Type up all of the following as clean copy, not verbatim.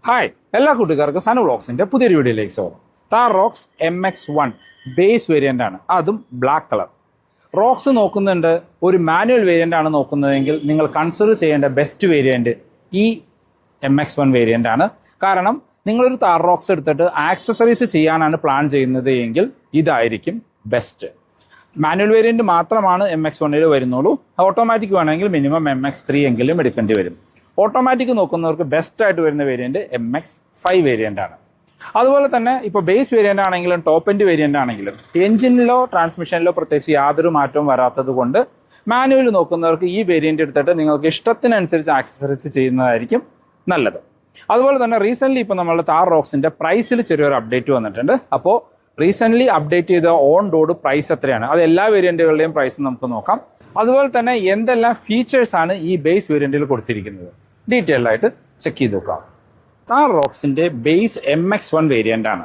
Hi എല്ലാ കൂട്ടുകാർക്കും സനു വ്ളോഗ്സിന്റെ പുതിയൊരു വീഡിയോയിലേക്ക് സ്വാഗതം. Thar rocks MX1 base variant ആണ്, അതും ബ്ലാക്ക് കളർ. റോക്സ് നോക്കുന്നുണ്ട്, ഒരു മാനുവൽ വേരിയന്റ് ആണ് നോക്കുന്നതെങ്കിൽ നിങ്ങൾ കൺസിഡർ ചെയ്യേണ്ട ബെസ്റ്റ് വേരിയന്റ് ഈ MX1 വേരിയന്റ് ആണ്. കാരണം നിങ്ങളൊരു താർ റോക്സ് എടുത്തിട്ട് ആക്സസറീസ് ചെയ്യാനാണ് പ്ലാൻ ചെയ്യുന്നത് എങ്കിൽ ഇതായിരിക്കും ബെസ്റ്റ്. മാനുവൽ വേരിയന്റ് മാത്രമാണ് MX1 വരുന്നുള്ളൂ. ഓട്ടോമാറ്റിക് വേണമെങ്കിൽ മിനിമം MX3 എങ്കിലും എടുക്കേണ്ടി വരും. ഓട്ടോമാറ്റിക് നോക്കുന്നവർക്ക് ബെസ്റ്റ് ആയിട്ട് വരുന്ന വേരിയന്റ് MX5 വേരിയന്റ് ആണ്. അതുപോലെ തന്നെ ഇപ്പോൾ ബേസ് വേരിയന്റ് ആണെങ്കിലും ടോപ്പ് എൻഡ് വേരിയന്റ് ആണെങ്കിലും എഞ്ചിനിലോ ട്രാൻസ്മിഷനിലോ പ്രത്യേകിച്ച് യാതൊരു മാറ്റവും വരാത്തത് കൊണ്ട് മാനുവൽ നോക്കുന്നവർക്ക് ഈ വേരിയന്റ് എടുത്തിട്ട് നിങ്ങൾക്ക് ഇഷ്ടത്തിനനുസരിച്ച് ആക്സസറീസ് ചെയ്യുന്നതായിരിക്കും നല്ലത്. അതുപോലെ തന്നെ റീസെന്റ് ഇപ്പോൾ നമ്മളുടെ താർ റോക്സിന്റെ പ്രൈസിൽ ചെറിയൊരു അപ്ഡേറ്റ് വന്നിട്ടുണ്ട്. അപ്പോൾ റീസെന്റ് അപ്ഡേറ്റ് ചെയ്ത ഓൺ റോഡ് പ്രൈസ് എത്രയാണ്, അത് എല്ലാ വേരിയന്റുകളുടെയും പ്രൈസ് നമുക്ക് നോക്കാം. അതുപോലെ തന്നെ എന്തെല്ലാം ഫീച്ചേഴ്സ് ആണ് ഈ ബേസ് വേരിയന്റിൽ കൊടുത്തിരിക്കുന്നത് ഡീറ്റെയിൽ ആയിട്ട് ചെക്ക് ചെയ്ത് നോക്കാം. താർ റോക്സിന്റെ ബേസ് MX1 വേരിയന്റ് ആണ്.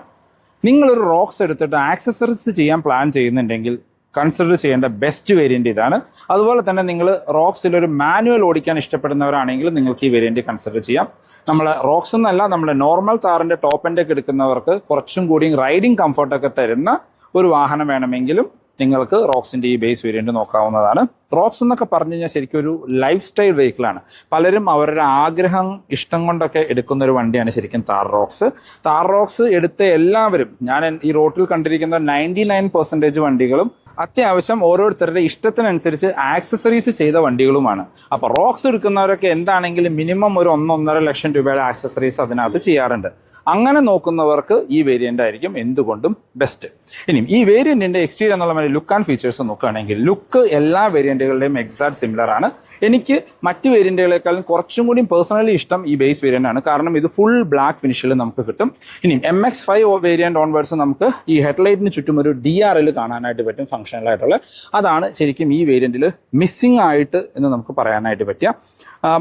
നിങ്ങളൊരു റോക്സ് എടുത്തിട്ട് ആക്സസറീസ് ചെയ്യാൻ പ്ലാൻ ചെയ്യുന്നുണ്ടെങ്കിൽ കൺസിഡർ ചെയ്യേണ്ട ബെസ്റ്റ് വേരിയന്റ് ഇതാണ്. അതുപോലെ തന്നെ നിങ്ങൾ റോക്സിൽ ഒരു മാനുവൽ ഓടിക്കാൻ ഇഷ്ടപ്പെടുന്നവരാണെങ്കിൽ നിങ്ങൾക്ക് ഈ വേരിയന്റ് കൺസിഡർ ചെയ്യാം. നമ്മളെ റോക്സ് എന്നല്ല, നമ്മുടെ നോർമൽ താറിന്റെ ടോപ്പ് എൻഡ് ഒക്കെ എടുക്കുന്നവർക്ക് കുറച്ചും കൂടി റൈഡിങ് കംഫർട്ടൊക്കെ തരുന്ന ഒരു വാഹനം വേണമെങ്കിലും നിങ്ങൾക്ക് റോക്സിന്റെ ഈ ബേസ് വേരിയന്റ് നോക്കാവുന്നതാണ്. റോക്സ് എന്നൊക്കെ പറഞ്ഞു കഴിഞ്ഞാൽ ശരിക്കും ഒരു ലൈഫ് സ്റ്റൈൽ വെഹിക്കിളാണ്. പലരും അവരുടെ ആഗ്രഹം ഇഷ്ടം കൊണ്ടൊക്കെ എടുക്കുന്ന ഒരു വണ്ടിയാണ് ശരിക്കും താർ റോക്സ്. താർ റോക്സ് എടുത്ത എല്ലാവരും, ഞാൻ ഈ റോഡിൽ കണ്ടിരിക്കുന്ന 99% വണ്ടികളും അത്യാവശ്യം ഓരോരുത്തരുടെ ഇഷ്ടത്തിനനുസരിച്ച് ആക്സസറീസ് ചെയ്ത വണ്ടികളുമാണ്. അപ്പൊ റോക്സ് എടുക്കുന്നവരൊക്കെ എന്താണെങ്കിലും മിനിമം ഒരു 1-1.5 ലക്ഷം രൂപയുടെ ആക്സസറീസ് അതിനകത്ത് ചെയ്യാറുണ്ട്. അങ്ങനെ നോക്കുന്നവർക്ക് ഈ വേരിയന്റ് ആയിരിക്കും എന്തുകൊണ്ടും ബെസ്റ്റ്. ഇനിയും ഈ വേരിയന്റിന്റെ എക്സ്റ്റീരിയർ എന്നുള്ള ലുക്ക് ആൻഡ് ഫീച്ചേഴ്സ് നോക്കുകയാണെങ്കിൽ ലുക്ക് എല്ലാ വേരിയന്റുകളുടെയും എക്സാക്ട് സിമിലർ ആണ്. എനിക്ക് മറ്റ് വേരിയന്റുകളെക്കാളും കുറച്ചും കൂടി പേഴ്സണലി ഇഷ്ടം ഈ ബേസ് വേരിയന്റ് ആണ്. കാരണം ഇത് ഫുൾ ബ്ലാക്ക് ഫിനിഷിൽ നമുക്ക് കിട്ടും. ഇനിയും MX5 വേരിയന്റ് ഓൺവേർഡ്സ് നമുക്ക് ഈ ഹെഡ്ലൈറ്റിന് ചുറ്റും ഒരു DRL കാണാനായിട്ട് പറ്റും, ഫംഗ്ഷണൽ ആയിട്ടുള്ള. അതാണ് ശരിക്കും ഈ വേരിയന്റിൽ മിസ്സിംഗ് ആയിട്ട് എന്ന് നമുക്ക് പറയാനായിട്ട് പറ്റിയ.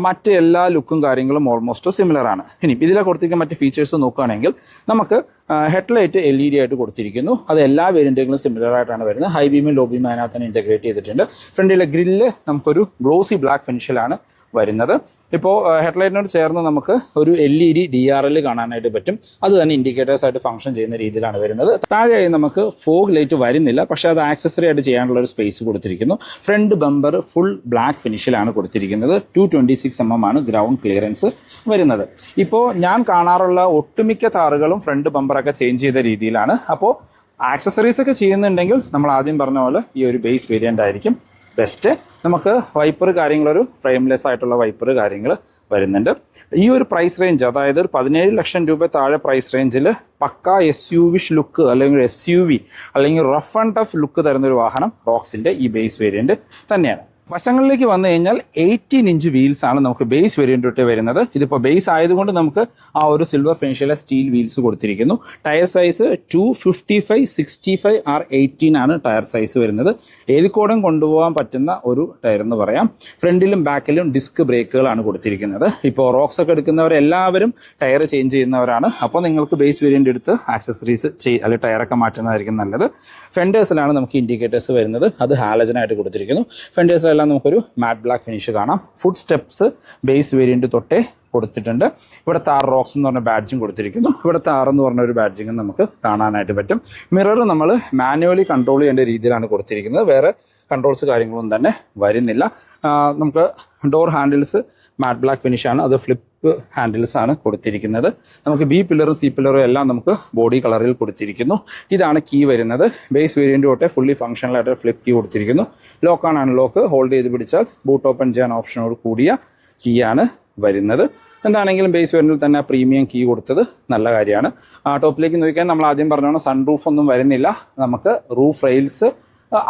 മറ്റ് എല്ലാ ലുക്കും കാര്യങ്ങളും ഓൾമോസ്റ്റ് സിമിലർ ആണ്. ഇനി ഇതിലെ കൊടുത്തിരിക്കുന്ന മറ്റ് ഫീച്ചേഴ്സ് നോക്കുകയാണെങ്കിൽ നമുക്ക് ഹെഡ്ലൈറ്റ് LED ആയിട്ട് കൊടുത്തിരിക്കുന്നു. അത് എല്ലാ വേരിയന്റുകളും സിമിലർ ആയിട്ടാണ് വരുന്നത്. ഹൈ ബീമും ലോ ബീമും അതിനകത്ത് തന്നെ ഇന്റഗ്രേറ്റ് ചെയ്തിട്ടുണ്ട്. ഫ്രണ്ടിലെ ഗ്രില്ല് നമുക്കൊരു ഗ്ലോസി ബ്ലാക്ക് ഫിനിഷിലാണ് വരുന്നത്. ഇപ്പോൾ ഹെഡ്ലൈറ്റിനോട് ചേർന്ന് നമുക്ക് ഒരു LED DRL കാണാനായിട്ട് പറ്റും. അത് തന്നെ ഇൻഡിക്കേറ്റേഴ്സ് ആയിട്ട് ഫംഗ്ഷൻ ചെയ്യുന്ന രീതിയിലാണ് വരുന്നത്. താഴെയായി നമുക്ക് ഫോഗ് ലൈറ്റ് വരുന്നില്ല, പക്ഷേ അത് ആക്സസറി ആയിട്ട് ചെയ്യാനുള്ള ഒരു സ്പേസ് കൊടുത്തിരിക്കുന്നു. ഫ്രണ്ട് ബമ്പർ ഫുൾ ബ്ലാക്ക് ഫിനിഷിലാണ് കൊടുത്തിരിക്കുന്നത്. 226 mm ആണ് ഗ്രൗണ്ട് ക്ലിയറൻസ് വരുന്നത്. ഇപ്പോൾ ഞാൻ കാണാറുള്ള ഒട്ടുമിക്ക താറുകളും ഫ്രണ്ട് ബമ്പറൊക്കെ ചേഞ്ച് ചെയ്ത രീതിയിലാണ്. അപ്പോൾ ആക്സസറീസ് ഒക്കെ ചെയ്യുന്നുണ്ടെങ്കിൽ നമ്മൾ ആദ്യം പറഞ്ഞ പോലെ ഈ ഒരു ബേസ് വേരിയന്റ് ആയിരിക്കും ബെസ്റ്റ്. നമുക്ക് വൈപ്പർ കാര്യങ്ങളൊരു ഫ്രെയിംലെസ് ആയിട്ടുള്ള വൈപ്പർ കാര്യങ്ങൾ വരുന്നുണ്ട്. ഈ ഒരു പ്രൈസ് റേഞ്ച്, അതായത് ഒരു 17 ലക്ഷം രൂപ താഴെ പ്രൈസ് റേഞ്ചിൽ പക്ക SUV ലുക്ക് അല്ലെങ്കിൽ SUV അല്ലെങ്കിൽ റഫ് ആൻഡ് ടഫ് ലുക്ക് തരുന്ന ഒരു വാഹനം റോക്സിന്റെ ഈ ബേസ് വേരിയന്റ് തന്നെയാണ്. വശങ്ങളിലേക്ക് വന്നു കഴിഞ്ഞാൽ 18 ഇഞ്ച് വീൽസ് ആണ് നമുക്ക് ബേസ് വേരിയന്റ് തൊട്ട് വരുന്നത്. ഇതിപ്പോൾ ബേസ് ആയതുകൊണ്ട് നമുക്ക് ആ ഒരു സിൽവർ ഫിനിഷിലെ സ്റ്റീൽ വീൽസ് കൊടുത്തിരിക്കുന്നു. ടയർ സൈസ് 255/65 R18 ആണ് ടയർ സൈസ് വരുന്നത്. ഏത് കോടും കൊണ്ടുപോകാൻ പറ്റുന്ന ഒരു ടയർ എന്ന് പറയാം. ഫ്രണ്ടിലും ബാക്കിലും ഡിസ്ക് ബ്രേക്കുകളാണ് കൊടുത്തിരിക്കുന്നത്. ഇപ്പോൾ റോക്സ് ഒക്കെ എടുക്കുന്നവരെല്ലാവരും ടയർ ചേഞ്ച് ചെയ്യുന്നവരാണ്. അപ്പോൾ നിങ്ങൾക്ക് ബേസ് വേരിയന്റ് എടുത്ത് ആക്സസറീസ് അല്ലെങ്കിൽ ടയറൊക്കെ മാറ്റുന്നതായിരിക്കും നല്ലത്. ഫെൻഡേഴ്സിലാണ് നമുക്ക് ഇൻഡിക്കേറ്റേഴ്സ് വരുന്നത്. അത് ഹാലജനായിട്ട് കൊടുത്തിരിക്കുന്നു. ഫെൻഡേഴ്സിലെല്ലാം നമുക്കൊരു മാറ്റ് ബ്ലാക്ക് ഫിനിഷ് കാണാം. ഫുഡ് സ്റ്റെപ്സ് ബേസ് വേരിയന്റ് തൊട്ടേ കൊടുത്തിട്ടുണ്ട്. ഇവിടെ താർ റോക്സ് എന്ന് പറഞ്ഞ ബാഡ്ജിങ് കൊടുത്തിരിക്കുന്നു. ഇവിടെ താർ എന്ന് പറഞ്ഞ ഒരു ബാഡ്ജിങ് നമുക്ക് കാണാനായിട്ട് പറ്റും. മിറർ നമ്മൾ മാനുവലി കൺട്രോൾ ചെയ്യേണ്ട രീതിയിലാണ് കൊടുത്തിരിക്കുന്നത്. വേറെ കൺട്രോൾസ് കാര്യങ്ങളൊന്നും തന്നെ വരുന്നില്ല. നമുക്ക് door handles matte black finish ആണ്. അത് ഫ്ലിപ്പ് ഹാൻഡിൽസ് ആണ് കൊടുത്തിരിക്കുന്നത്. നമുക്ക് B പില്ലറും C പില്ലറും എല്ലാം നമുക്ക് ബോഡി കളറിൽ കൊടുത്തിരിക്കുന്നു. ഇതാണ് കീ വരുന്നത്. ബേസ് വേരിയന്റ് തൊട്ടേ ഫുള്ളി ഫംഗ്ഷണൽ ആയിട്ട് ഫ്ലിപ്പ് കീ കൊടുത്തിരിക്കുന്നു. ലോക്ക് ആണ് അൺലോക്ക്. ഹോൾഡ് ചെയ്ത് പിടിച്ചാൽ ബൂട്ട് ഓപ്പൺ ചെയ്യാൻ ഓപ്ഷനോട് കൂടിയ കീ ആണ് വരുന്നത്. എന്താണെങ്കിലും ബേസ് വേരിയന്റിൽ തന്നെ പ്രീമിയം കീ കൊടുത്തത് നല്ല കാര്യമാണ്. ടോപ്പിലേക്ക് നോക്കിയാൽ നമ്മൾ ആദ്യം പറഞ്ഞോണം സൺ റൂഫ് ഒന്നും വരുന്നില്ല. നമുക്ക് റൂഫ് റെയിൽസ്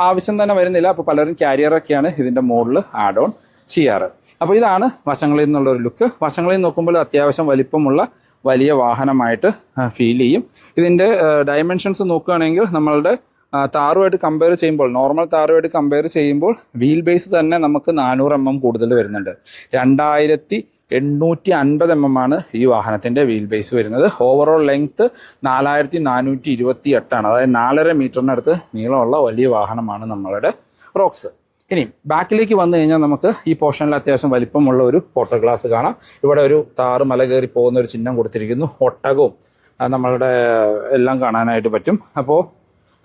ആവശ്യം തന്നെ വരുന്നില്ല. അപ്പോൾ പലരും ക്യാരിയറൊക്കെയാണ് ഇതിന്റെ മുകളിൽ ആഡ് ഓൺ ചെയ്യാറ്. അപ്പോൾ ഇതാണ് വശങ്ങളിൽ നിന്നുള്ള ഒരു ലുക്ക്. വശങ്ങളിൽ നോക്കുമ്പോൾ അത്യാവശ്യം വലിപ്പമുള്ള വലിയ വാഹനമായിട്ട് ഫീൽ ചെയ്യും. ഇതിൻ്റെ ഡയമെൻഷൻസ് നോക്കുകയാണെങ്കിൽ നമ്മളുടെ താറുമായിട്ട് കമ്പയർ ചെയ്യുമ്പോൾ, നോർമൽ താറുമായിട്ട് കമ്പയർ ചെയ്യുമ്പോൾ വീൽ ബേസ് തന്നെ നമുക്ക് 400 mm കൂടുതൽ വരുന്നുണ്ട്. 2850 mm ആണ് ഈ വാഹനത്തിൻ്റെ വീൽ ബേസ് വരുന്നത്. ഓവറോൾ ലെങ്ത്ത് 4428 ആണ്. അതായത് 4.5 മീറ്ററിനടുത്ത് നീളമുള്ള വലിയ വാഹനമാണ് നമ്മളുടെ റോക്സ്. ഇനി ബാക്കിലേക്ക് വന്നു കഴിഞ്ഞാൽ നമുക്ക് ഈ പോർഷനിൽ അത്യാവശ്യം വലിപ്പമുള്ള ഒരു ഫോട്ടോ ഗ്ലാസ് കാണാം. ഇവിടെ ഒരു താറ് മല കയറി പോകുന്ന ഒരു ചിഹ്നം കൊടുത്തിരിക്കുന്നു. ഒട്ടകവും നമ്മളുടെ എല്ലാം കാണാനായിട്ട് പറ്റും. അപ്പോൾ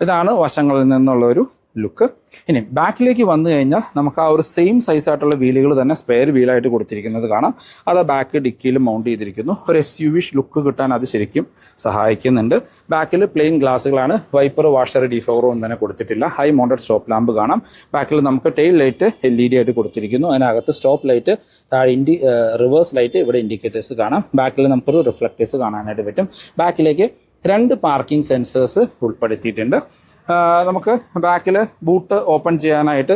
ഇതാണ് വശങ്ങളിൽ നിന്നുള്ള ഒരു ലുക്ക്. ഇനി ബാക്കിലേക്ക് വന്നു കഴിഞ്ഞാൽ നമുക്ക് ആ ഒരു സെയിം സൈസ് ആയിട്ടുള്ള വീലുകൾ തന്നെ സ്പെയർ വീലായിട്ട് കൊടുത്തിരിക്കുന്നത് കാണാം. അത് ബാക്ക് ഡിക്കിയിൽ മൗണ്ട് ചെയ്തിരിക്കുന്നു. ഒരു SUV ലുക്ക് കിട്ടാൻ അത് ശരിക്കും സഹായിക്കുന്നുണ്ട്. ബാക്കിൽ പ്ലെയിൻ ഗ്ലാസ്സുകളാണ്. വൈപ്പർ വാഷർ ഡീഫോറോ ഒന്നും തന്നെ കൊടുത്തിട്ടില്ല. ഹൈ മൗണ്ടഡ് സ്റ്റോപ്പ് ലാമ്പ് കാണാം. ബാക്കിൽ നമുക്ക് ടെയിൽ ലൈറ്റ് LED ആയിട്ട് കൊടുത്തിരിക്കുന്നു. അതിനകത്ത് സ്റ്റോപ്പ് ലൈറ്റ്, താഴെ റിവേഴ്സ് ലൈറ്റ്, ഇവിടെ ഇൻഡിക്കേറ്റേഴ്സ് കാണാം. ബാക്കിൽ നമുക്കൊരു റിഫ്ലക്റ്റേഴ്സ് കാണാനായിട്ട് പറ്റും. ബാക്കിലേക്ക് 2 പാർക്കിംഗ് സെൻസേഴ്സ് ഉൾപ്പെടുത്തിയിട്ടുണ്ട്. നമുക്ക് ബാക്കിൽ ബൂട്ട് ഓപ്പൺ ചെയ്യാനായിട്ട്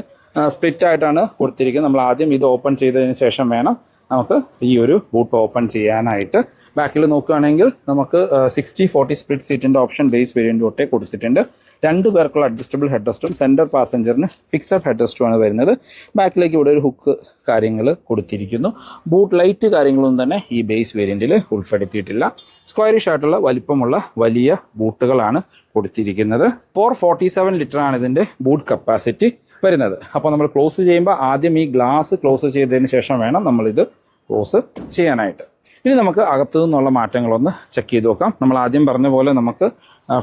സ്പ്ലിറ്റ് ആയിട്ടാണ് കൊടുത്തിരിക്കുന്നത്. നമ്മൾ ആദ്യം ഇത് ഓപ്പൺ ചെയ്തതിന് ശേഷം വേണം നമുക്ക് ഈ ഒരു ബൂട്ട് ഓപ്പൺ ചെയ്യാനായിട്ട്. ബാക്കിൽ നോക്കുകയാണെങ്കിൽ നമുക്ക് 60-40 സ്പ്ലിറ്റ് സീറ്റിൻ്റെ ഓപ്ഷൻ ബേസ് വേരിയൻ്റ് തൊട്ടേ കൊടുത്തിട്ടുണ്ട്. 2 പേർക്കുള്ള അഡ്ജസ്റ്റബിൾ ഹെഡ് റെസ്റ്റും സെൻറ്റർ പാസഞ്ചറിന് ഫിക്സഡ് ഹെഡ് റെസ്റ്റുമാണ് വരുന്നത്. ബാക്കിലേക്ക് ഇവിടെ ഒരു ഹുക്ക് കാര്യങ്ങൾ കൊടുത്തിരിക്കുന്നു. ബൂട്ട് ലൈറ്റ് കാര്യങ്ങളൊന്നും തന്നെ ഈ ബേസ് വേരിയൻറ്റിൽ ഉൾപ്പെടുത്തിയിട്ടില്ല. സ്ക്വയറിഷ് ആയിട്ടുള്ള വലിപ്പമുള്ള വലിയ ബൂട്ടുകളാണ് കൊടുത്തിരിക്കുന്നത്. 447 ലിറ്ററാണ് ഇതിൻ്റെ ബൂട്ട് കപ്പാസിറ്റി വരുന്നത്. അപ്പോൾ നമ്മൾ ക്ലോസ് ചെയ്യുമ്പോൾ ആദ്യം ഈ ഗ്ലാസ് ക്ലോസ് ചെയ്തതിന് ശേഷം വേണം നമ്മളിത് ക്ലോസ് ചെയ്യാനായിട്ട്. ഇനി നമുക്ക് അകത്തു നിന്നുള്ള മാറ്റങ്ങളൊന്ന് ചെക്ക് ചെയ്ത് നോക്കാം. നമ്മൾ ആദ്യം പറഞ്ഞ പോലെ നമുക്ക്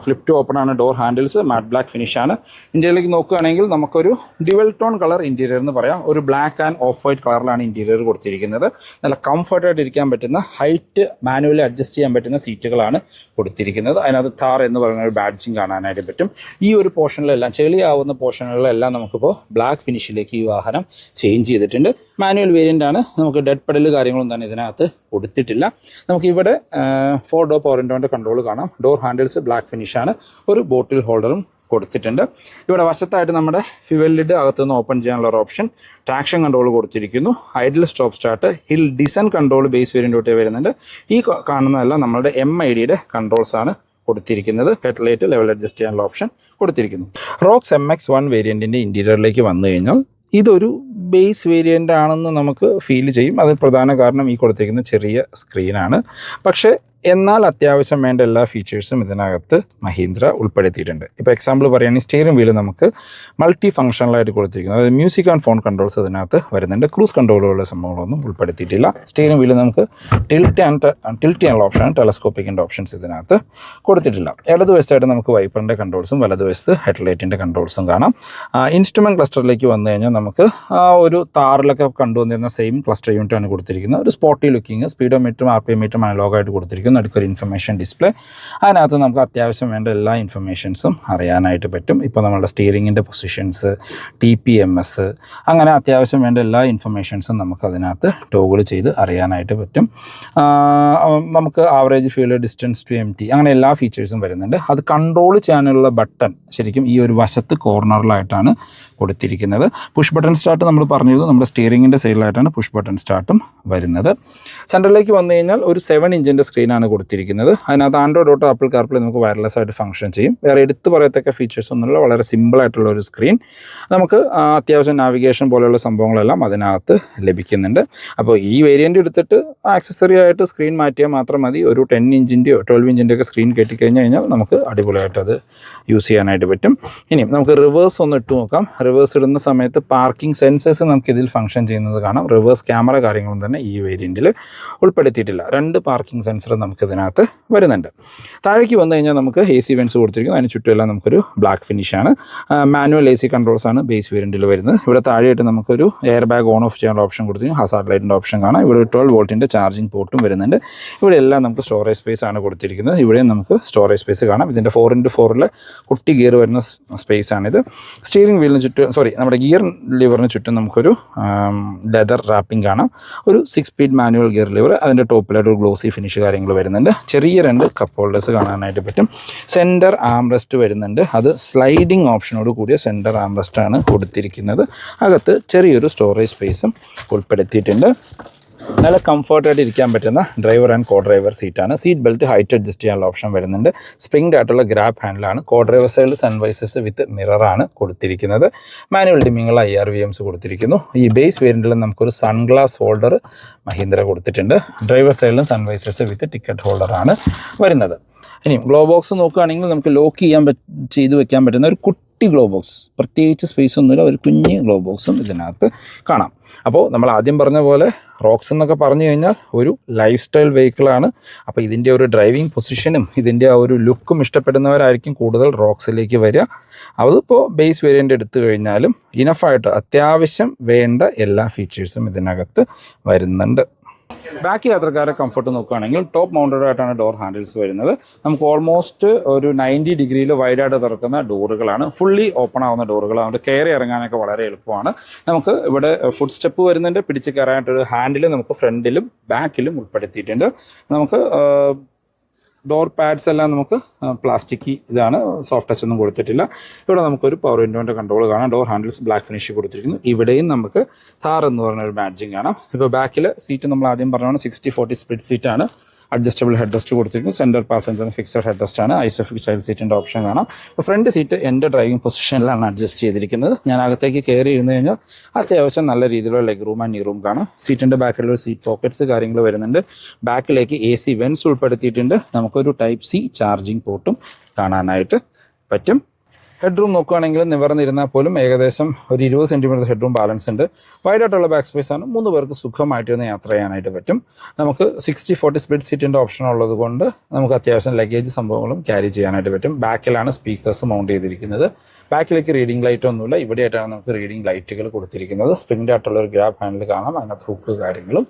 ഫ്ലിപ്പ് ടു ഓപ്പൺ ആണ്. ഡോർ ഹാൻഡിൽസ് മാറ്റ് ബ്ലാക്ക് ഫിനിഷാണ്. ഇന്ത്യയിലേക്ക് നോക്കുകയാണെങ്കിൽ നമുക്കൊരു ഡ്യുവൽ ടോൺ കളർ ഇൻറ്റീരിയർ എന്ന് പറയാം. ഒരു ബ്ലാക്ക് ആൻഡ് ഓഫ് വൈറ്റ് കളറിലാണ് ഇൻറ്റീരിയർ കൊടുത്തിരിക്കുന്നത്. നല്ല കംഫർട്ടായിട്ട് ഇരിക്കാൻ പറ്റുന്ന ഹൈറ്റ് മാനുവലി അഡ്ജസ്റ്റ് ചെയ്യാൻ പറ്റുന്ന സീറ്റുകളാണ് കൊടുത്തിരിക്കുന്നത്. അതിനകത്ത് താർ എന്ന് പറയുന്ന ഒരു ബാഡ്ജിങ് കാണാനായിട്ട് പറ്റും. ഈ ഒരു പോർഷനിലെല്ലാം ചെളിയാവുന്ന പോർഷനുകളിലെല്ലാം നമുക്കിപ്പോൾ ബ്ലാക്ക് ഫിനിഷിലേക്ക് ഈ വാഹനം ചേഞ്ച് ചെയ്തിട്ടുണ്ട്. മാനുവൽ വേരിയൻ്റ് ആണ്. നമുക്ക് ഡെഡ് പെഡൽ കാര്യങ്ങളൊന്നും തന്നെ ഇതിനകത്ത് കൊടുത്തിട്ടില്ല. നമുക്കിവിടെ 4 ഡോർ പവർ വിൻഡോൻ്റെ കൺട്രോൾ കാണാം. ഡോർ ഹാൻഡിൽസ് ബ്ലാക്ക് ഫിനിഷാണ്. ഒരു ബോട്ടിൽ ഹോൾഡറും കൊടുത്തിട്ടുണ്ട്. ഇവിടെ വശത്തായിട്ട് നമ്മുടെ ഫ്യുവൽ ലിഡ് അകത്തുനിന്ന് ഓപ്പൺ ചെയ്യാനുള്ള ഒരു ഓപ്ഷൻ, ട്രാക്ഷൻ കൺട്രോൾ കൊടുത്തിരിക്കുന്നു. Idle stop start, hill descent control base variant വരുന്നുണ്ട്. ഈ കാണുന്നതെല്ലാം നമ്മുടെ MIDയുടെ കൺട്രോൾസ് ആണ് കൊടുത്തിരിക്കുന്നത്. ഹെഡ്ലൈറ്റ് ലെവൽ അഡ്ജസ്റ്റ് ചെയ്യാനുള്ള ഓപ്ഷൻ കൊടുത്തിരിക്കുന്നു. റോക്സ് MX1 വേരിയൻറ്റിൻ്റെ ഇൻറ്റീരിയറിലേക്ക് വന്നു കഴിഞ്ഞാൽ ഇതൊരു ബേസ് വേരിയൻ്റ് ആണെന്ന് നമുക്ക് ഫീൽ ചെയ്യും. അത് പ്രധാന കാരണം ഈ കൊടുത്തിരിക്കുന്ന ചെറിയ സ്ക്രീനാണ്. പക്ഷേ എന്നാൽ അത്യാവശ്യം വേണ്ട എല്ലാ ഫീച്ചേഴ്സും ഇതിനകത്ത് മഹീന്ദ്ര ഉൾപ്പെടുത്തിയിട്ടുണ്ട്. ഇപ്പോൾ എക്സാമ്പിൾ പറയുകയാണെങ്കിൽ സ്റ്റിയറിംഗ് വീല് നമുക്ക് മൾട്ടി ഫംഗ്ഷണലായിട്ട് കൊടുത്തിരിക്കുന്നത്. അതായത് മ്യൂസിക് ആൻഡ് ഫോൺ കൺട്രോൾസ് ഇതിനകത്ത് വരുന്നുണ്ട്. ക്രൂസ് കൺട്രോളുള്ള സംഭവങ്ങളൊന്നും ഉൾപ്പെടുത്തിയിട്ടില്ല. സ്റ്റിയറിംഗ് വീല് നമുക്ക് ടിൽറ്റ് ചെയ്യാനുള്ള ഓപ്ഷൻ, ടെലസ്കോപ്പിക്കിൻ്റെ ഓപ്ഷൻസ് ഇതിനകത്ത് കൊടുത്തിട്ടില്ല. ഇടതുവശത്തായിട്ട് നമുക്ക് വൈപ്പറിൻ്റെ കൺട്രോൾസും വലതുവശത്ത് ഹെഡ്ലൈറ്റിൻ്റെ കൺട്രോൾസും കാണാം. ഇൻസ്ട്രുമെൻറ്റ് ക്ലസ്റ്ററിലേക്ക് വന്നു കഴിഞ്ഞാൽ നമുക്ക് ഒരു താറിലൊക്കെ കണ്ടുവന്നിരുന്ന സെയിം ക്ലസ്റ്റർ യൂണിറ്റാണ് കൊടുത്തിരിക്കുന്നത്. ഒരു സ്പോട്ടി ലുക്കിങ്, സ്പീഡോമീറ്ററും RPM മീറ്ററും അനലോഗായിട്ട് കൊടുത്തിരിക്കുന്നു. അടുത്തൊരു ഇൻഫർമേഷൻ ഡിസ്പ്ലേ. അതിനകത്ത് നമുക്ക് അത്യാവശ്യം വേണ്ട എല്ലാ ഇൻഫർമേഷൻസും അറിയാനായിട്ട് പറ്റും. ഇപ്പോൾ നമ്മുടെ സ്റ്റിയറിങ്ങിൻ്റെ പൊസിഷൻസ്, TPMS, അങ്ങനെ അത്യാവശ്യം വേണ്ട എല്ലാ ഇൻഫർമേഷൻസും നമുക്ക് അതിനകത്ത് ടോഗിൾ ചെയ്ത് അറിയാനായിട്ട് പറ്റും. നമുക്ക് average fuel, distance to empty, അങ്ങനെ എല്ലാ ഫീച്ചേഴ്സും വരുന്നുണ്ട്. അത് കൺട്രോൾ ചെയ്യാനുള്ള ബട്ടൺ ശരിക്കും ഈ ഒരു വശത്ത് കോർണറിലായിട്ടാണ് കൊടുത്തിരിക്കുന്നത്. പുഷ് ബട്ടൺ സ്റ്റാർട്ട് നമ്മൾ പറഞ്ഞിരുന്നു. നമ്മുടെ സ്റ്റിയറിങ്ങിൻ്റെ സൈഡിലായിട്ടാണ് പുഷ് ബട്ടൺ സ്റ്റാർട്ടും വരുന്നത്. സെൻറ്ററിലേക്ക് വന്നു കഴിഞ്ഞാൽ ഒരു 7 ഇഞ്ചിൻ്റെ സ്ക്രീനാണ് കൊടുത്തിരിക്കുന്നത്. അതിനകത്ത് ആൻഡ്രോയിഡ് ഓട്ടോ, ആപ്പിൾ കാർപ്ലേ നമുക്ക് വയർലെസ് ആയിട്ട് ഫംഗ്ഷൻ ചെയ്യും. വേറെ എടുത്ത് പറയത്തക്ക ഫീച്ചേഴ്സ് ഒന്നുമില്ല. വളരെ സിമ്പിളായിട്ടുള്ള ഒരു സ്ക്രീൻ. നമുക്ക് അത്യാവശ്യം നാവിഗേഷൻ പോലെയുള്ള സംഭവങ്ങളെല്ലാം അതിനകത്ത് ലഭിക്കുന്നുണ്ട്. അപ്പോൾ ഈ വേരിയൻ്റ് എടുത്തിട്ട് ആക്സസറി ആയിട്ട് സ്ക്രീൻ മാറ്റിയാൽ മാത്രം മതി. ഒരു 10 ഇഞ്ചിൻ്റെയോ 12 ഇഞ്ചിൻ്റെയോ ഒക്കെ സ്ക്രീൻ കെട്ടിക്കഴിഞ്ഞ് കഴിഞ്ഞാൽ നമുക്ക് അടിപൊളിയായിട്ട് അത് യൂസ് ചെയ്യാനായിട്ട് പറ്റും. ഇനി നമുക്ക് റിവേഴ്സ് ഒന്ന് ഇട്ട് നോക്കാം. റിവേഴ്സ് ഇടുന്ന സമയത്ത് പാർക്കിംഗ് സെൻസേഴ്സ് നമുക്കിതിൽ ഫംഗ്ഷൻ ചെയ്യുന്നത് കാണാം. റിവേഴ്സ് ക്യാമറ കാര്യങ്ങളൊന്നും തന്നെ ഈ വേരിയൻറ്റിൽ ഉൾപ്പെടുത്തിയിട്ടില്ല. 2 പാർക്കിംഗ് സെൻസർ നമുക്കിതിനകത്ത് വരുന്നുണ്ട്. താഴേക്ക് വന്നു കഴിഞ്ഞാൽ നമുക്ക് AC വെൻസ് കൊടുത്തിരിക്കുന്നു. അതിന് ചുറ്റുമെല്ലാം നമുക്കൊരു ബ്ലാക്ക് ഫിനിഷാണ്. മാനുവൽ AC കൺട്രോൾസാണ് ബേസ് വേരിയൻറ്റിൽ വരുന്നത്. ഇവിടെ താഴെയായിട്ട് നമുക്കൊരു എയർ ബാഗ് ഓൺ ഓഫ് ചെയ്യാനുള്ള ഓപ്ഷൻ കൊടുത്തിരിക്കുന്നു. ഹസാർഡ് ലൈറ്റിൻ്റെ ഓപ്ഷൻ കാണാം. ഇവിടെ 12 വോൾട്ടിൻ്റെ ചാർജിങ് പോർട്ടും വരുന്നുണ്ട്. ഇവിടെ എല്ലാം നമുക്ക് സ്റ്റോറേജ് സ്പേസ് ആണ് കൊടുത്തിരിക്കുന്നത്. ഇവിടെയും നമുക്ക് സ്റ്റോറേജ് സ്പേസ് കാണാം. ഇതിൻ്റെ 4x4 കുട്ടി ഗിയർ വരുന്ന സ്പേസ് ആണിത്. സ്റ്റിയറിംഗ് വീലിന് ചുറ്റും നമ്മുടെ ഗിയർ ലിവറിന് ചുറ്റും നമുക്കൊരു ലെതർ റാപ്പിംഗ് കാണാം. ഒരു 6 സ്പീഡ് മാനുവൽ ഗിയർ ലിവർ. അതിൻ്റെ ടോപ്പിലായിട്ട് ഒരു ഗ്ലോസി ഫിനിഷ് കാര്യങ്ങൾ വരുന്നുണ്ട്. ചെറിയ 2 കപ്പ് ഹോൾഡേഴ്സ് കാണാനായിട്ട് പറ്റും. സെൻറ്റർ ആംറെസ്റ്റ് വരുന്നുണ്ട്. അത് സ്ലൈഡിംഗ് ഓപ്ഷനോട് കൂടിയ സെൻറ്റർ ആംറെസ്റ്റ് ആണ് കൊടുത്തിരിക്കുന്നത്. അകത്ത് ചെറിയൊരു സ്റ്റോറേജ് സ്പേസും ഉൾപ്പെടുത്തിയിട്ടുണ്ട്. നല്ല കംഫർട്ടായിട്ട് ഇരിക്കാൻ പറ്റുന്ന ഡ്രൈവർ ആൻഡ് കോ ഡ്രൈവർ സീറ്റാണ്. സീറ്റ് ബെൽറ്റ് ഹൈറ്റ് അഡ്ജസ്റ്റ് ചെയ്യാനുള്ള ഓപ്ഷൻ വരുന്നുണ്ട്. സ്പ്രിംഗ്ഡ് ആയിട്ടുള്ള ഗ്രാബ് ഹാൻഡിലാണ്. കോ ഡ്രൈവർ സൈഡിൽ സൺവൈസസ് വിത്ത് മിററാണ് കൊടുത്തിരിക്കുന്നത്. മാനുവൽ ഡിമ്മിങ്ങുള്ള IRVMs കൊടുത്തിരിക്കുന്നു. ഈ ബേസ് വേരിയൻറ്റിൽ നമുക്കൊരു സൺഗ്ലാസ് ഹോൾഡർ മഹീന്ദ്ര കൊടുത്തിട്ടുണ്ട്. ഡ്രൈവർ സൈഡിലും സൺവൈസസ് വിത്ത് ടിക്കറ്റ് ഹോൾഡറാണ് വരുന്നത്. ഇനി ഗ്ലോ ബോക്സ് നോക്കുകയാണെങ്കിൽ നമുക്ക് ലോക്ക് ചെയ്ത് വെക്കാൻ പറ്റുന്ന ഒരു കുട്ടി ഗ്ലോ ബോക്സ്, പ്രത്യേകിച്ച് സ്പേസ് ഒന്നുമില്ല, ഒരു കുഞ്ഞ് ഗ്ലോ ബോക്സും ഇതിനകത്ത് കാണാം. അപ്പോൾ നമ്മൾ ആദ്യം പറഞ്ഞ പോലെ റോക്സ് എന്നൊക്കെ പറഞ്ഞു കഴിഞ്ഞാൽ ഒരു ലൈഫ് സ്റ്റൈൽ വെഹിക്കിളാണ്. അപ്പോൾ ഇതിൻ്റെ ഒരു ഡ്രൈവിംഗ് പൊസിഷനും ഇതിൻ്റെ ആ ഒരു ലുക്കും ഇഷ്ടപ്പെടുന്നവരായിരിക്കും കൂടുതൽ റോക്സിലേക്ക് വരിക. അതിപ്പോൾ ബേസ് വേരിയൻ്റ് എടുത്തു കഴിഞ്ഞാലും ഇനഫായിട്ട് അത്യാവശ്യം വേണ്ട എല്ലാ ഫീച്ചേഴ്സും ഇതിനകത്ത് വരുന്നുണ്ട്. ബാക്ക് യാത്രക്കാരെ കംഫർട്ട് നോക്കുകയാണെങ്കിൽ ടോപ്പ് മൗണ്ടഡ് ആയിട്ടാണ് ഡോർ ഹാൻഡിൽസ് വരുന്നത്. നമുക്ക് ഓൾമോസ്റ്റ് ഒരു 90 ഡിഗ്രിയിൽ വൈഡായിട്ട് തുറക്കുന്ന ഡോറുകളാണ്, ഫുള്ളി ഓപ്പൺ ആവുന്ന ഡോറുകൾ. അതുകൊണ്ട് കയറി ഇറങ്ങാനൊക്കെ വളരെ എളുപ്പമാണ്. നമുക്ക് ഇവിടെ ഫുഡ് സ്റ്റെപ്പ് വരുന്നുണ്ട്. പിടിച്ച് കയറാനായിട്ടൊരു ഹാൻഡിൽ നമുക്ക് ഫ്രണ്ടിലും ബാക്കിലും ഉൾപ്പെടുത്തിയിട്ടുണ്ട്. നമുക്ക് ഡോർ പാഡ്സ് എല്ലാം നമുക്ക് പ്ലാസ്റ്റിക് ഇതാണ്, സോഫ്റ്റ് ടച്ച് ഒന്നും കൊടുത്തിട്ടില്ല. ഇവിടെ നമുക്കൊരു പവർ വിൻഡോൻ്റെ കൺട്രോൾ കാണാം. ഡോർ ഹാൻഡിൽസ് ബ്ലാക്ക് ഫിനിഷ് കൊടുത്തിരിക്കുന്നു. ഇവിടെയും നമുക്ക് താർ എന്ന് പറഞ്ഞൊരു ബാഡ്ജിങ് കാണാം. ഇപ്പോൾ ബാക്കിൽ സീറ്റ് നമ്മൾ ആദ്യം പറഞ്ഞാണ് 60-40 സ്പ്ലിറ്റ് സീറ്റാണ്. അഡ്ജസ്റ്റബിൾ ഹെഡ് റെസ്റ്റ് കൊടുത്തിരിക്കുന്നു. സെൻറ്റർ പാസഞ്ചറിന് ഫിക്സഡ് ഹെഡ് റെസ്റ്റ് ആണ്. ഐസോഫിക് ചൈൽഡ് സീറ്റിൻ്റെ ഓപ്ഷൻ കാണാം. ഇപ്പോൾ ഫ്രണ്ട് സീറ്റ് എൻ്റെ ഡ്രൈവിംഗ് പൊസിഷനിലാണ് അഡ്ജസ്റ്റ് ചെയ്തിരിക്കുന്നത്. ഞാൻ അകത്തേക്ക് കയറി ഇരുന്ന് കഴിഞ്ഞാൽ അത്യാവശ്യം നല്ല രീതിയിലുള്ള ലെഗ് റൂം ആൻഡ് നീ റൂം കാണാം. സീറ്റിൻ്റെ ബാക്കിലുള്ള സീറ്റ് പോക്കറ്റ്സ് കാര്യങ്ങൾ വരുന്നുണ്ട്. ബാക്കിലേക്ക് AC വെൻസ് ഉൾപ്പെടുത്തിയിട്ടുണ്ട്. നമുക്കൊരു ടൈപ്പ് C ചാർജിങ് പോർട്ടും കാണാനായിട്ട് പറ്റും. ഹെഡ് റൂം നോക്കുകയാണെങ്കിൽ നിവർന്നിരുന്നാൽ പോലും ഏകദേശം ഒരു 20 സെൻറ്റിമീറ്റർ ഹെഡ് റൂം ബാലൻസ് ഉണ്ട്. വൈഡായിട്ടുള്ള ബാക്ക് സ്പേസ് ആണ്. 3 പേർക്ക് സുഖമായിട്ടിരുന്ന് യാത്ര ചെയ്യാനായിട്ട് പറ്റും. നമുക്ക് 60-40 സ്പ്ലിറ്റ് സീറ്റിൻ്റെ ഓപ്ഷൻ ഉള്ളത് കൊണ്ട് നമുക്ക് അത്യാവശ്യം ലഗേജ് സംഭവങ്ങളും ക്യാരി ചെയ്യാനായിട്ട് പറ്റും. ബാക്കിലാണ് സ്പീക്കേഴ്സ് മൗണ്ട് ചെയ്തിരിക്കുന്നത്. ബാക്കിലേക്ക് റീഡിംഗ് ലൈറ്റ് ഒന്നുമില്ല. ഇവിടെയായിട്ടാണ് നമുക്ക് റീഡിംഗ് ലൈറ്റുകൾ കൊടുത്തിരിക്കുന്നത്. സ്പ്രിൻ്റ് ആയിട്ടുള്ള ഒരു ഗ്രാബ് ഹാൻഡിൽ കാണാം. അതിനകത്ത് ഹുക്ക് കാര്യങ്ങളും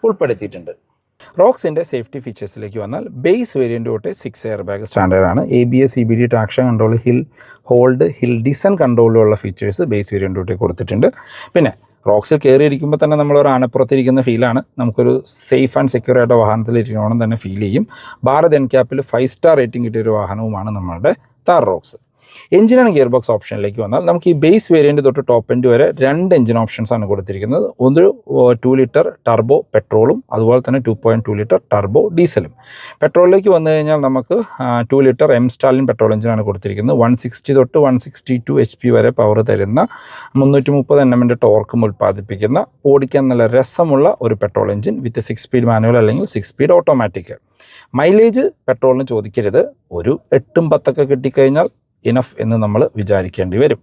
ഉൾപ്പെടുത്തിയിട്ടുണ്ട്. റോക്സിൻ്റെ സേഫ്റ്റി ഫീച്ചേഴ്സിലേക്ക് വന്നാൽ ബേസ് വേരിയൻ്റ് തൊട്ട് 6 എയർ ബാഗ് സ്റ്റാൻഡേർഡാണ്. ABS EBD traction control, hill hold, hill descent കൺട്രോളിലുള്ള ഫീച്ചേഴ്സ് ബേസ് വേരിയൻ്റ് തൊട്ട് കൊടുത്തിട്ടുണ്ട്. പിന്നെ റോക്സിൽ കയറിയിരിക്കുമ്പോൾ തന്നെ നമ്മളൊരു ആനപ്പുറത്തിരിക്കുന്ന ഫീലാണ്. നമുക്കൊരു സേഫ് ആൻഡ് സെക്യൂർ ആയിട്ട് വാഹനത്തിലിരിക്കണമെന്ന് തന്നെ ഫീൽ ചെയ്യും. ഭാരത് NCAP 5 സ്റ്റാർ റേറ്റിംഗ് കിട്ടിയൊരു വാഹനവുമാണ് നമ്മളുടെ Thar Roxx. Engine and gear box ഓപ്ഷനിലേക്ക് വന്നാൽ നമുക്ക് ഈ ബേസ് വേരിയൻ്റ് തൊട്ട് ടോപ്പ് എൻഡ് വരെ 2 എഞ്ചിൻ ഓപ്ഷൻസ് ആണ് കൊടുത്തിരിക്കുന്നത്. ഒരു 2 ലിറ്റർ ടർബോ പെട്രോളും അതുപോലെ തന്നെ 2.2 ലിറ്റർ ടർബോ ഡീസലും. പെട്രോളിലേക്ക് വന്നു കഴിഞ്ഞാൽ നമുക്ക് 2 ലിറ്റർ M-സ്റ്റാലിൻ പെട്രോൾ എഞ്ചിനാണ് കൊടുത്തിരിക്കുന്നത്. 160 തൊട്ട് 162 HP വരെ പവർ തരുന്ന 330 Nm ടോർക്കും ഉൽപ്പാദിപ്പിക്കുന്ന ഓടിക്കാൻ നല്ല രസമുള്ള ഒരു petrol engine with 6 speed manual അല്ലെങ്കിൽ 6 സ്പീഡ് ഓട്ടോമാറ്റിക്. മൈലേജ് പെട്രോളിന് ചോദിക്കരുത്. ഒരു 8-10 കിട്ടിക്കഴിഞ്ഞാൽ ഇനഫ് എന്ന് നമ്മൾ വിചാരിക്കേണ്ടി വരും.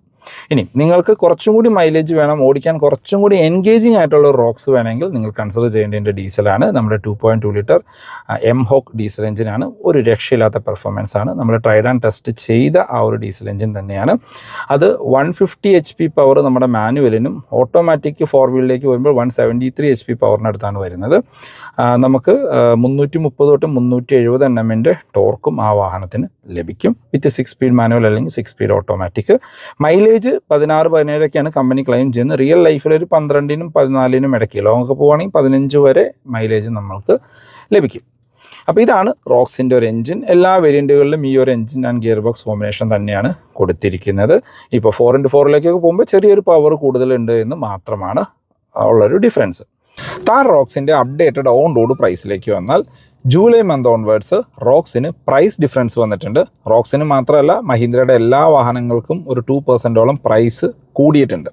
ഇനി നിങ്ങൾക്ക് കുറച്ചും കൂടി മൈലേജ് വേണം, ഓടിക്കാൻ കുറച്ചും കൂടി എൻഗേജിങ് ആയിട്ടുള്ള റോക്സ് വേണമെങ്കിൽ നിങ്ങൾ കൺസിഡർ ചെയ്യേണ്ടതിൻ്റെ ഡീസലാണ്. നമ്മുടെ 2.2 ലിറ്റർ M-HOK ഡീസൽ എഞ്ചിനാണ്. ഒരു രക്ഷയില്ലാത്ത പെർഫോമൻസ് ആണ്. നമ്മൾ ട്രൈഡ് ആൻഡ് ടെസ്റ്റ് ചെയ്ത ആ ഒരു ഡീസൽ എഞ്ചിൻ തന്നെയാണ്. അത് 150 HP പവർ നമ്മുടെ മാനുവലിനും ഓട്ടോമാറ്റിക് 4 വീലിലേക്ക് വരുമ്പോൾ 173 HP പവറിനടുത്താണ് വരുന്നത്. നമുക്ക് 330 തൊട്ട് 370 Nm ടോർക്കും ആ വാഹനത്തിന് ലഭിക്കും വിത്ത് 6 സ്പീഡ് മാനുവൽ അല്ലെങ്കിൽ 6 speed automatic. Mileage 16-17 company claim ചെയ്യുന്നത്. റിയൽ ലൈഫിൽ ഒരു 12-നും 14-നും ഇടയ്ക്ക്, ലോങ് ഒക്കെ പോവുകയാണെങ്കിൽ 15 വരെ മൈലേജ് നമ്മൾക്ക് ലഭിക്കും. അപ്പോൾ ഇതാണ് റോക്സിൻ്റെ ഒരു എഞ്ചിൻ. എല്ലാ വേരിയൻറ്റുകളിലും ഈ ഒരു engine and gear box combination തന്നെയാണ് കൊടുത്തിരിക്കുന്നത്. ഇപ്പോൾ 4x4ലേക്കൊക്കെ പോകുമ്പോൾ ചെറിയൊരു പവർ കൂടുതലുണ്ട് എന്ന് മാത്രമാണ് ഉള്ളൊരു ഡിഫറൻസ്. താർ റോക്സിൻ്റെ അപ്ഡേറ്റഡ് ഓൺ റോഡ് പ്രൈസിലേക്ക് വന്നാൽ ജൂലൈ മന്ത് ഓൺവേർഡ്സ് റോക്സിന് പ്രൈസ് ഡിഫറൻസ് വന്നിട്ടുണ്ട്. റോക്സിന് മാത്രമല്ല മഹീന്ദ്രയുടെ എല്ലാ വാഹനങ്ങൾക്കും ഒരു 2% പ്രൈസ് കൂടിയിട്ടുണ്ട്.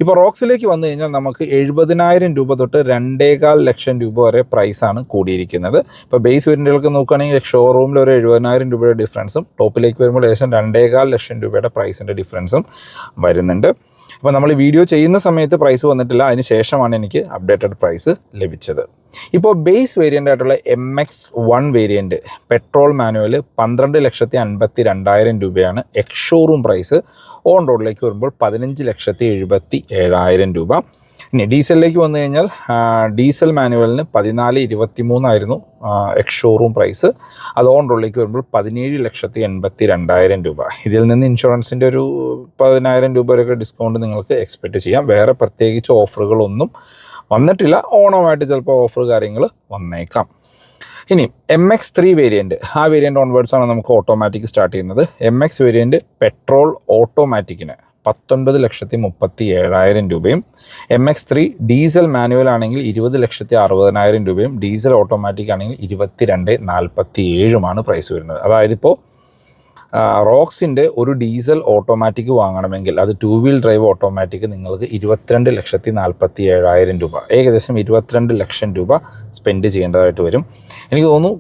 ഇപ്പോൾ റോക്സിലേക്ക് വന്നു കഴിഞ്ഞാൽ നമുക്ക് 70,000 രൂപ തൊട്ട് 2.25 ലക്ഷം രൂപ വരെ പ്രൈസാണ് കൂടിയിരിക്കുന്നത്. ഇപ്പോൾ ബേസ് വേരിയൻറ്റുകൾക്ക് നോക്കുകയാണെങ്കിൽ ഷോറൂമിൽ ഒരു 70,000 രൂപയുടെ ഡിഫറൻസും ടോപ്പിലേക്ക് വരുമ്പോൾ ഏകദേശം 2.25 ലക്ഷം രൂപയുടെ പ്രൈസിൻ്റെ ഡിഫറൻസും വരുന്നുണ്ട്. അപ്പോൾ നമ്മൾ വീഡിയോ ചെയ്യുന്ന സമയത്ത് പ്രൈസ് വന്നിട്ടില്ല, അതിന് ശേഷമാണ് എനിക്ക് അപ്ഡേറ്റഡ് പ്രൈസ് ലഭിച്ചത്. ഇപ്പോൾ ബേസ് വേരിയൻ്റ് ആയിട്ടുള്ള MX1 വേരിയൻറ്റ് പെട്രോൾ മാനുവൽ 12,52,000 രൂപയാണ് എക്സ് ഷോറൂം പ്രൈസ്. ഓൺ റോഡിലേക്ക് വരുമ്പോൾ 15,77,000 രൂപ. ഇനി ഡീസലിലേക്ക് വന്നു കഴിഞ്ഞാൽ ഡീസൽ മാനുവലിന് 14,23,000 എക്സ് ഷോറൂം പ്രൈസ്. അത് ഓൺ റോഡിലേക്ക് വരുമ്പോൾ 17,82,000 രൂപ. ഇതിൽ നിന്ന് ഇൻഷുറൻസിൻ്റെ ഒരു 10,000 രൂപ വരെയൊക്കെ ഡിസ്കൗണ്ട് നിങ്ങൾക്ക് എക്സ്പെക്റ്റ് ചെയ്യാം. വേറെ പ്രത്യേകിച്ച് ഓഫറുകളൊന്നും വന്നിട്ടില്ല. ഓണമായിട്ട് ചിലപ്പോൾ ഓഫർ കാര്യങ്ങൾ വന്നേക്കാം. ഇനി MX3 വേരിയൻറ്റ്, ആ വേരിയൻറ്റ് ഓൺവേർഡ്സാണ് നമുക്ക് ഓട്ടോമാറ്റിക് സ്റ്റാർട്ട് ചെയ്യുന്നത്. MX വേരിയൻറ്റ് പെട്രോൾ ഓട്ടോമാറ്റിക്കിന് 19,37,000 രൂപയും, MX3 ഡീസൽ മാനുവൽ ആണെങ്കിൽ 20,60,000 രൂപയും, ഡീസൽ ഓട്ടോമാറ്റിക് ആണെങ്കിൽ 22,47,000 പ്രൈസ് വരുന്നത്. അതായത് ഇപ്പോൾ റോക്സിൻ്റെ ഒരു ഡീസൽ ഓട്ടോമാറ്റിക് വാങ്ങണമെങ്കിൽ അത് 2 വീൽ ഡ്രൈവ് ഓട്ടോമാറ്റിക് നിങ്ങൾക്ക് 22,47,000 രൂപ, ഏകദേശം 22 ലക്ഷം രൂപ സ്പെൻഡ് ചെയ്യേണ്ടതായിട്ട് വരും. എനിക്ക് തോന്നുന്നു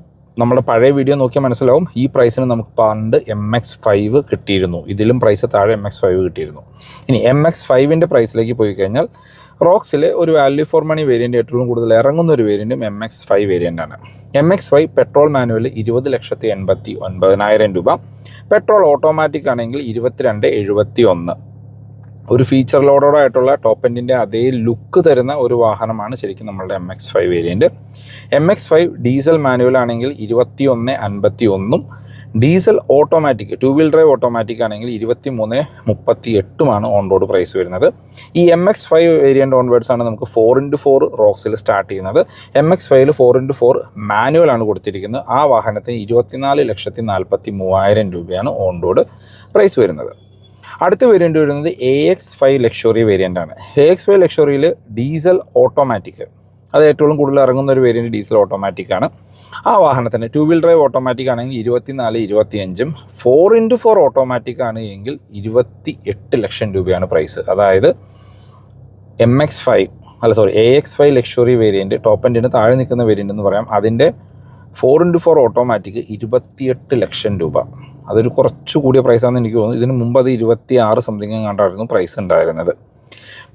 നമ്മുടെ പഴയ വീഡിയോ നോക്കിയാൽ മനസ്സിലാവും ഈ പ്രൈസിന് നമുക്ക് പണ്ട് MX5 കിട്ടിയിരുന്നു. ഇതിലും പ്രൈസ് താഴെ MX5 കിട്ടിയിരുന്നു. ഇനി MX5ൻ്റെ പ്രൈസിലേക്ക് പോയി കഴിഞ്ഞാൽ റോക്സിലെ ഒരു വാല്യൂ ഫോർ മണി വേരിയൻ്റ് ഏറ്റവും കൂടുതൽ ഇറങ്ങുന്ന ഒരു വേരിയൻറ്റും MX5 വേരിയൻ്റാണ്. MX5 പെട്രോൾ മാനുവൽ 20,89,000 രൂപ, പെട്രോൾ ഓട്ടോമാറ്റിക് ആണെങ്കിൽ 22,71. ഒരു ഫീച്ചർ ലോഡോടായിട്ടുള്ള ടോപ്പ് എൻഡിൻ്റെ അതേ ലുക്ക് തരുന്ന ഒരു വാഹനമാണ് ശരിക്കും നമ്മളുടെ MX5 variant. MX5 diesel manual ആണെങ്കിൽ 21,51, diesel automatic 2 wheel drive automatic ആണെങ്കിൽ 23,38 ഓൺ റോഡ് പ്രൈസ് വരുന്നത്. ഈ MX5 വേരിയൻ്റ് ഓൺവേർഡ്സ് ആണ് നമുക്ക് 4x4 റോക്സിൽ സ്റ്റാർട്ട് ചെയ്യുന്നത്. MX5ൽ 4x4 മാനുവൽ ആണ് കൊടുത്തിരിക്കുന്നത്. ആ വാഹനത്തിന് 24,43,000 രൂപയാണ് ഓൺ റോഡ് പ്രൈസ് വരുന്നത്. അടുത്ത വേരിയൻ്റ് വരുന്നത് AX5 ലക്ഷറി വേരിയൻ്റ് ആണ്. AX5 ലക്ഷറിയിൽ ഡീസൽ ഓട്ടോമാറ്റിക്, അത് ഏറ്റവും കൂടുതൽ ഇറങ്ങുന്ന ഒരു വേരിയൻറ്റ് ഡീസൽ ഓട്ടോമാറ്റിക് ആണ്. ആ വാഹനത്തിന് 2 വീൽ ഡ്രൈവ് ഓട്ടോമാറ്റിക് ആണെങ്കിൽ 24,25, 4x4 ഓട്ടോമാറ്റിക് ആണ് എങ്കിൽ 28 ലക്ഷം രൂപയാണ് പ്രൈസ്. അതായത് AX5 ലക്ഷറി വേരിയൻറ്റ് ടോപ്പ് എൻഡിന് താഴെ നിൽക്കുന്ന വേരിയൻ്റ് എന്ന് പറയാം. അതിൻ്റെ 4x4 ഓട്ടോമാറ്റിക് 28 ലക്ഷം രൂപ. അതൊരു കുറച്ച് കൂടിയ പ്രൈസാണെന്ന് എനിക്ക് തോന്നുന്നു. ഇതിന് മുമ്പ് അത് 26 സംതിങ് കണ്ടായിരുന്നു പ്രൈസ് ഉണ്ടായിരുന്നത്.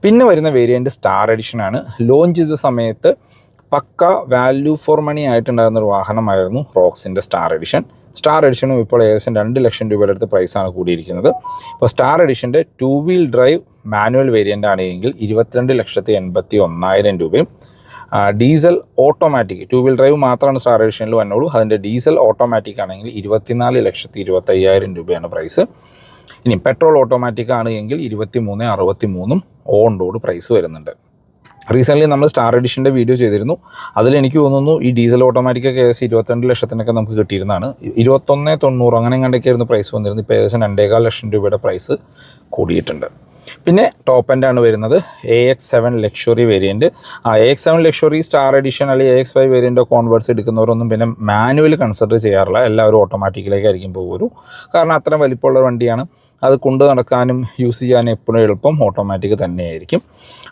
പിന്നെ വരുന്ന വേരിയൻറ്റ് സ്റ്റാർ എഡിഷനാണ്. ലോഞ്ച് ചെയ്ത സമയത്ത് പക്ക വാല്യൂ ഫോർ മണി ആയിട്ടുണ്ടായിരുന്ന ഒരു വാഹനമായിരുന്നു റോക്സിൻ്റെ സ്റ്റാർ എഡിഷനും ഇപ്പോൾ ഏകദേശം 2 ലക്ഷം രൂപയുടെ അടുത്ത് പ്രൈസാണ് കൂടിയിരിക്കുന്നത്. ഇപ്പോൾ സ്റ്റാർ എഡിഷൻ്റെ 2 വീൽ ഡ്രൈവ് മാനുവൽ വേരിയൻ്റ് ആണെങ്കിൽ 22,81,000 രൂപയും, ഡീസൽ ഓട്ടോമാറ്റിക് 2 വീൽ ഡ്രൈവ് മാത്രമാണ് സ്റ്റാർ എഡിഷനിൽ വന്നുള്ളൂ. അതിൻ്റെ ഡീസൽ ഓട്ടോമാറ്റിക് ആണെങ്കിൽ 24,25,000 രൂപയാണ് പ്രൈസ്. ഇനി പെട്രോൾ ഓട്ടോമാറ്റിക് ആണ് എങ്കിൽ 23,63 ഓൺ റോഡ് പ്രൈസ് വരുന്നുണ്ട്. റീസെൻ്റ്ലി നമ്മൾ സ്റ്റാർ എഡിഷൻ്റെ വീഡിയോ ചെയ്തിരുന്നു. അതിലെനിക്ക് തോന്നുന്നു ഈ ഡീസൽ ഓട്ടോമാറ്റിക്കൊക്കെ ഏകദേശം 22 ലക്ഷത്തിനൊക്കെ നമുക്ക് കിട്ടിയിരുന്നതാണ്. 21,90 അങ്ങനെ എങ്ങാണ്ടൊക്കെയായിരുന്നു പ്രൈസ് വന്നിരുന്നത്. ഇപ്പോൾ ഏകദേശം 2.25 ലക്ഷം രൂപയുടെ പ്രൈസ് കൂടിയിട്ടുണ്ട്. പിന്നെ ടോപ്പ് എൻഡാണ് വരുന്നത് AX7 luxury variant. AX7 luxury star edition അല്ലെങ്കിൽ AX5 വേരിയൻ്റ് കോൺവേർട്സ് എടുക്കുന്നവരൊന്നും പിന്നെ മാനുവൽ കൺസിഡർ ചെയ്യാറില്ല. എല്ലാവരും ഓട്ടോമാറ്റിക്കിലേക്കായിരിക്കും പോകുള്ളൂ. കാരണം അത്രയും വലിപ്പമുള്ള വണ്ടിയാണ്. അത് കൊണ്ട് നടക്കാനും യൂസ് ചെയ്യാനും എപ്പോഴും എളുപ്പം ഓട്ടോമാറ്റിക് തന്നെയായിരിക്കും.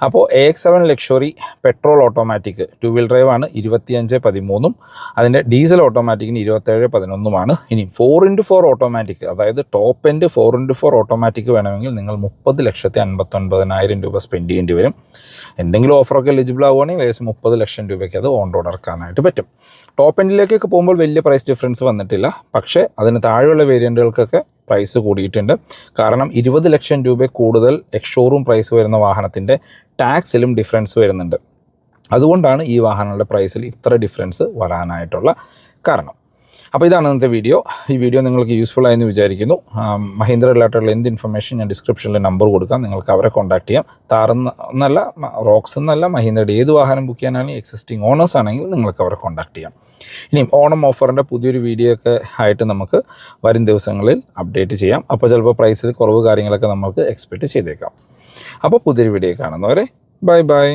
അപ്പോൾ AX7 luxury petrol automatic 2 wheel drive ആണ് 25,13, അതിൻ്റെ ഡീസൽ ഓട്ടോമാറ്റിക്കിന് 27,11. ഇനി 4x4 ഓട്ടോമാറ്റിക്, അതായത് ടോപ്പ് എൻഡ് 4x4 ഓട്ടോമാറ്റിക് വേണമെങ്കിൽ നിങ്ങൾ 30,59,000 രൂപ സ്പെൻഡ് ചെയ്യേണ്ടി വരും. എന്തെങ്കിലും ഓഫറൊക്കെ എലിജിബിൾ ആവുകയാണെങ്കിൽ ഏകദേശം 30 ലക്ഷം രൂപയ്ക്ക് അത് ഓൺ റോഡ് ഇറക്കാനായിട്ട് പറ്റും. ടോപ്പ് എൻഡിലേക്കൊക്കെ പോകുമ്പോൾ വലിയ പ്രൈസ് ഡിഫറൻസ് വന്നിട്ടില്ല. പക്ഷേ അതിന് താഴെയുള്ള വേരിയൻറ്റുകൾക്കൊക്കെ പ്രൈസ് കൂടിയിട്ടുണ്ട്. കാരണം 20 ലക്ഷം രൂപ കൂടുതൽ എക്സ്ഷോറൂം പ്രൈസ് വരുന്ന വാഹനത്തിൻ്റെ ടാക്സിലും ഡിഫറൻസ് വരുന്നുണ്ട്. അതുകൊണ്ടാണ് ഈ വാഹനങ്ങളുടെ പ്രൈസിൽ ഇത്ര ഡിഫറൻസ് വരാനായിട്ടുള്ള കാരണം. അപ്പോൾ ഇതാണ് ഇന്നത്തെ വീഡിയോ. ഈ വീഡിയോ നിങ്ങൾക്ക് യൂസ്ഫുൾ ആയെന്ന് വിചാരിക്കുന്നു. മഹീന്ദ്ര റിലേറ്റഡുള്ള എന്ത് ഇൻഫർമേഷൻ ഞാൻ ഡിസ്ക്രിപ്ഷനിൽ നമ്പർ കൊടുക്കാം, നിങ്ങൾക്ക് അവരെ കോൺടാക്ട് ചെയ്യാം. താറെന്നല്ല, റോക്സ് എന്നല്ല, മഹീന്ദ്രയുടെ ഏത് വാഹനം ബുക്ക് ചെയ്യാനാണെങ്കിൽ എക്സിസ്റ്റിംഗ് ഓണേഴ്സ് ആണെങ്കിൽ നിങ്ങൾക്ക് അവരെ കോൺടാക്ട് ചെയ്യാം. ഇനിയും ഓണം ഓഫറിൻ്റെ പുതിയൊരു വീഡിയോ ഒക്കെ ആയിട്ട് നമുക്ക് വരും ദിവസങ്ങളിൽ അപ്ഡേറ്റ് ചെയ്യാം. അപ്പോൾ ചിലപ്പോൾ പ്രൈസിൽ കുറവ് കാര്യങ്ങളൊക്കെ നമുക്ക് എക്സ്പെക്റ്റ് ചെയ്തേക്കാം. അപ്പോൾ പുതിയൊരു വീഡിയോ കാണുന്നവരെ ബൈ ബൈ.